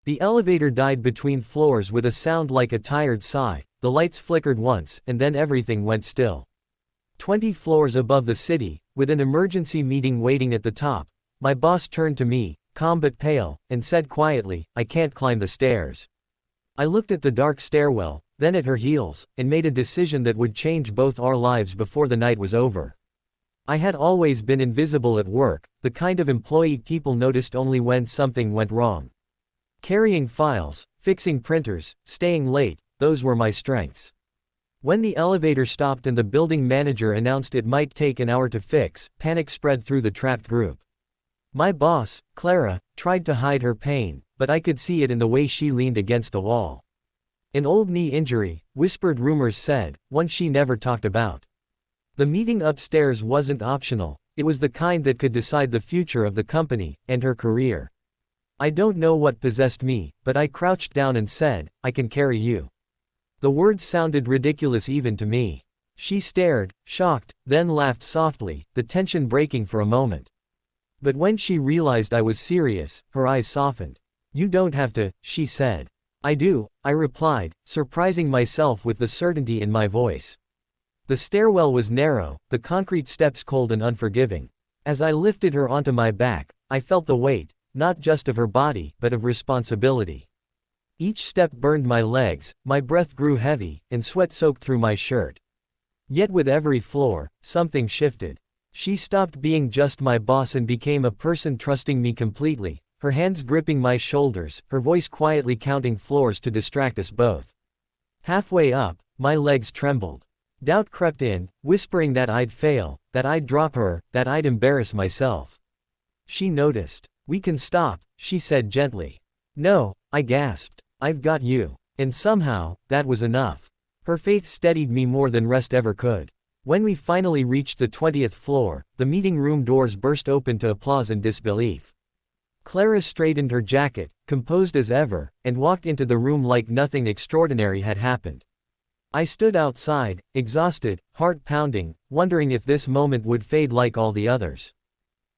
The elevator died between floors with a sound like a tired sigh, the lights flickered once, and then everything went still. 20 floors above the city, with an emergency meeting waiting at the top, my boss turned to me, calm but pale, and said quietly, "I can't climb the stairs." I looked at the dark stairwell, then at her heels, and made a decision that would change both our lives before the night was over. I had always been invisible at work, the kind of employee people noticed only when something went wrong. Carrying files, fixing printers, staying late, those were my strengths. When the elevator stopped and the building manager announced it might take an hour to fix, panic spread through the trapped group. My boss, Clara, tried to hide her pain, but I could see it in the way she leaned against the wall. An old knee injury, whispered rumors said, one she never talked about. The meeting upstairs wasn't optional, it was the kind that could decide the future of the company, and her career. I don't know what possessed me, but I crouched down and said, "I can carry you." The words sounded ridiculous even to me. She stared, shocked, then laughed softly, the tension breaking for a moment. But when she realized I was serious, her eyes softened. "You don't have to," she said. "I do," I replied, surprising myself with the certainty in my voice. The stairwell was narrow, the concrete steps cold and unforgiving. As I lifted her onto my back, I felt the weight, not just of her body, but of responsibility. Each step burned my legs, my breath grew heavy, and sweat soaked through my shirt. Yet with every floor, something shifted. She stopped being just my boss and became a person trusting me completely, her hands gripping my shoulders, her voice quietly counting floors to distract us both. Halfway up, my legs trembled. Doubt crept in, whispering that I'd fail, that I'd drop her, that I'd embarrass myself. She noticed. "We can stop," she said gently. "No," I gasped. "I've got you." And somehow, that was enough. Her faith steadied me more than rest ever could. When we finally reached the 20th floor, the meeting room doors burst open to applause and disbelief. Clara straightened her jacket, composed as ever, and walked into the room like nothing extraordinary had happened. I stood outside, exhausted, heart pounding, wondering if this moment would fade like all the others.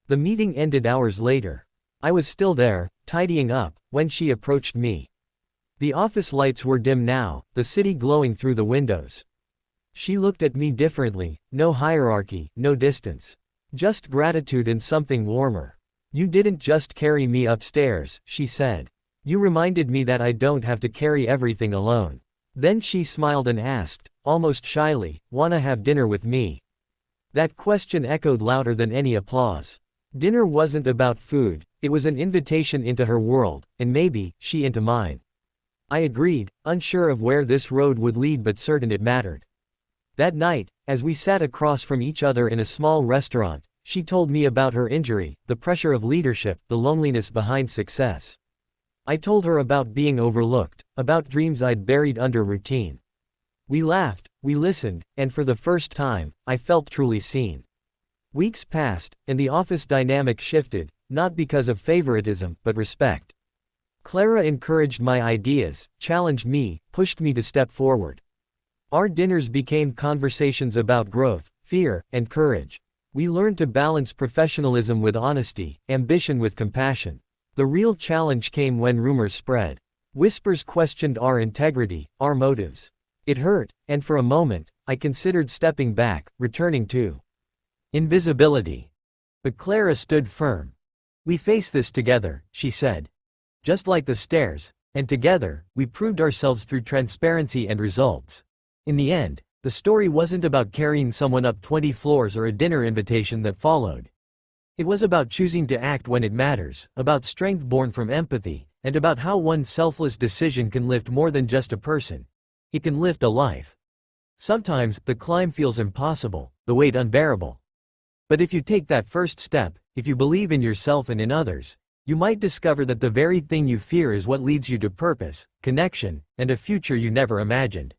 The meeting ended hours later. I was still there, tidying up, when she approached me. The office lights were dim now, the city glowing through the windows. She looked at me differently, no hierarchy, no distance. Just gratitude and something warmer. "You didn't just carry me upstairs," she said. "You reminded me that I don't have to carry everything alone." Then she smiled and asked, almost shyly, "Wanna have dinner with me?" That question echoed louder than any applause. Dinner wasn't about food, it was an invitation into her world, and maybe, she into mine. I agreed, unsure of where this road would lead but certain it mattered. That night, as we sat across from each other in a small restaurant, she told me about her injury, the pressure of leadership, the loneliness behind success. I told her about being overlooked, about dreams I'd buried under routine. We laughed, we listened, and for the first time, I felt truly seen. Weeks passed, and the office dynamic shifted, not because of favoritism, but respect. Clara encouraged my ideas, challenged me, pushed me to step forward. Our dinners became conversations about growth, fear, and courage. We learned to balance professionalism with honesty, ambition with compassion. The real challenge came when rumors spread. Whispers questioned our integrity, our motives. It hurt, and for a moment, I considered stepping back, returning to invisibility. But Clara stood firm. "We face this together," she said. "Just like the stairs, and together, we proved ourselves through transparency and results." In the end, the story wasn't about carrying someone up 20 floors or a dinner invitation that followed. It was about choosing to act when it matters, about strength born from empathy, and about how one selfless decision can lift more than just a person. It can lift a life. Sometimes, the climb feels impossible, the weight unbearable. But if you take that first step, if you believe in yourself and in others, you might discover that the very thing you fear is what leads you to purpose, connection, and a future you never imagined.